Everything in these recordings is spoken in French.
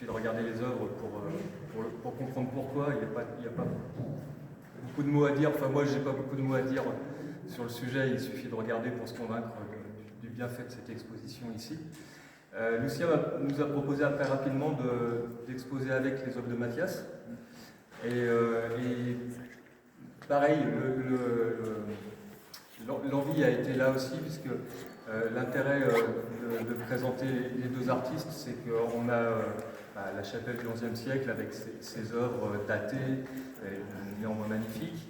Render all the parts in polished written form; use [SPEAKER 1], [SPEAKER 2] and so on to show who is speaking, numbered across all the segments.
[SPEAKER 1] suffit de regarder les œuvres pour comprendre pourquoi. Il n'y a pas beaucoup de mots à dire. Enfin, moi, je n'ai pas beaucoup de mots à dire sur le sujet. Il suffit de regarder pour se convaincre du bienfait de cette exposition ici. Lucien nous a proposé après rapidement d'exposer avec les œuvres de Mathias. Et pareil, l'envie a été là aussi, puisque l'intérêt de présenter les deux artistes, c'est qu'on a la chapelle du XIe siècle avec ses œuvres datées, néanmoins magnifiques,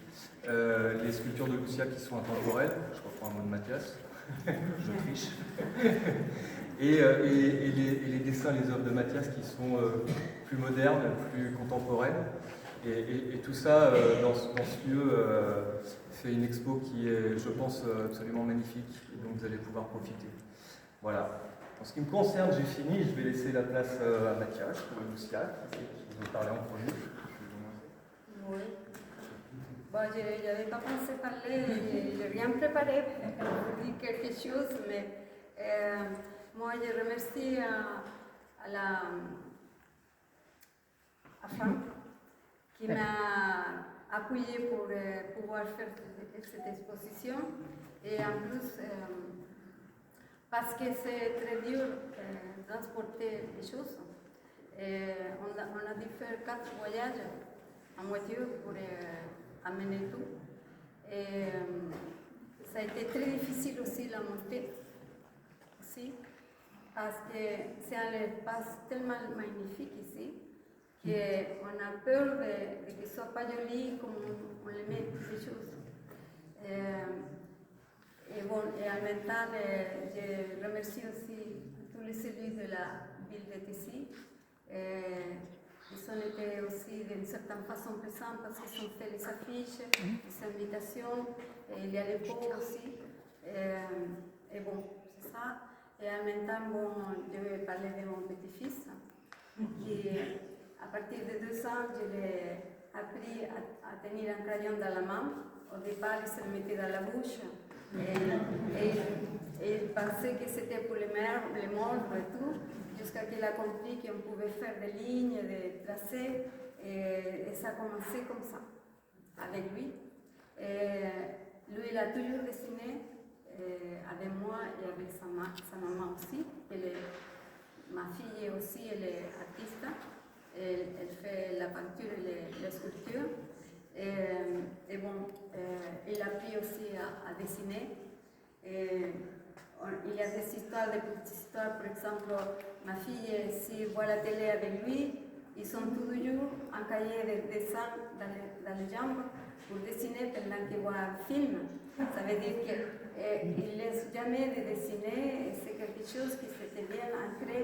[SPEAKER 1] les sculptures de Lucia qui sont intemporelles, je reprends un mot de Mathias, je triche, et les dessins, les œuvres de Mathias qui sont plus modernes, plus contemporaines. Et tout ça, dans ce lieu, fait une expo qui est, je pense, absolument magnifique et dont vous allez pouvoir profiter. Voilà. En ce qui me concerne, j'ai fini. Je vais laisser la place à Mathias, pour Lucia, qui vous parler en premier.
[SPEAKER 2] Oui. Bon, je n'avais pas pensé parler, je n'ai rien préparé pour dire quelque chose, mais moi, je remercie à Franck qui m'a appuyé pour pouvoir faire cette exposition. Et en plus, parce que c'est très dur de transporter les choses, on a dû faire 4 voyages en voiture pour amener tout. Et ça a été très difficile aussi la montée, aussi, parce que c'est un espace tellement magnifique ici, qu'on a peur de que ce ne soit pas joli comme on le met ces choses. Et en même temps, je remercie aussi tous les services de la ville de Tessy. Ils ont été aussi d'une certaine façon présents parce qu'ils ont fait les affiches, les invitations, et il y a les pots aussi. Et bon, c'est ça. Et en même temps, bon, je vais parler de mon petit-fils qui, à partir de 2 ans, je l'ai appris à tenir un crayon dans la main. Au départ, il se le mettait dans la bouche et il pensait que c'était pour les mordre et tout, jusqu'à qu'il a compris qu'on pouvait faire des lignes, des tracés, et ça a commencé comme ça, avec lui. Lui, il a toujours dessiné avec moi et avec sa maman aussi. Ma fille aussi, elle est artiste. Elle fait la peinture et la sculpture. Et bon, il a appris aussi à dessiner. Il y a des histoires, des petites histoires. Par exemple, ma fille, si voit la télé avec lui, ils sont toujours en cahier de dessin dans les jambes pour dessiner pendant qu'ils voient un film. Ça veut dire qu'ils ne laissent jamais de dessiner. C'est quelque chose qui s'était bien ancré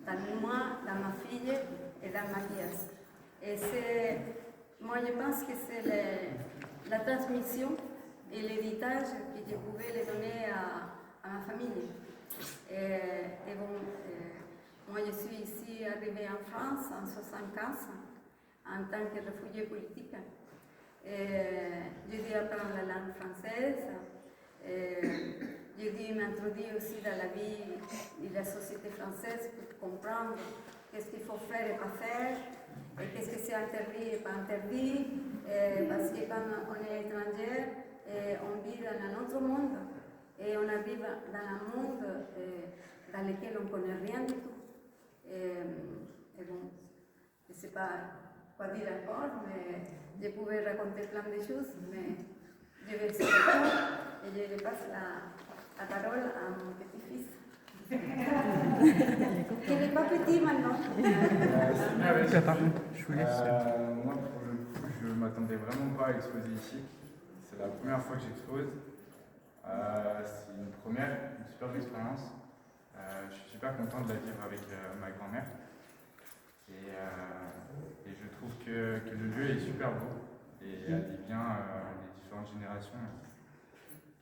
[SPEAKER 2] dans moi, dans ma fille et dans Mathias. Et moi, je pense que c'est la transmission et l'héritage que je pouvais les donner à ma famille. Et bon, moi, je suis ici arrivée en France en 1975 en tant que réfugiée politique. J'ai dû apprendre la langue française. J'ai dû m'introduire aussi dans la vie de la société française pour comprendre qu'est-ce qu'il faut faire et pas faire, et qu'est-ce que c'est interdit et pas interdit, parce que quand on est étranger, on vit dans un autre monde, et on arrive dans un monde dans lequel on ne connaît rien du tout. Et bon, je ne sais pas quoi dire encore, mais je pouvais raconter plein de choses, mais je vais essayer tout, et je passe la parole à mon petit-fils. Qui n'est pas petit maintenant.
[SPEAKER 3] Je vous laisse. Moi, pour le coup, je ne m'attendais vraiment pas à exposer ici. C'est la première fois que j'expose. C'est une première, une superbe expérience. Je suis super content de la vivre avec ma grand-mère. Et je trouve que le lieu est super beau et a des liens des différentes générations,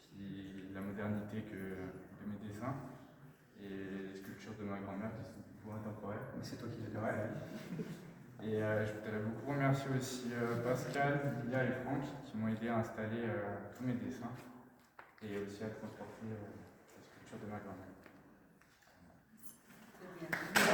[SPEAKER 3] puis la modernité de mes dessins et les sculptures de ma grand-mère qui sont beaucoup intemporelles.
[SPEAKER 1] Mais c'est toi qui l'as
[SPEAKER 3] fait. Et je voudrais beaucoup remercier aussi Pascal, Lilia et Franck qui m'ont aidé à installer tous mes dessins et aussi à transporter la sculpture de ma grand-mère.
[SPEAKER 2] Très bien.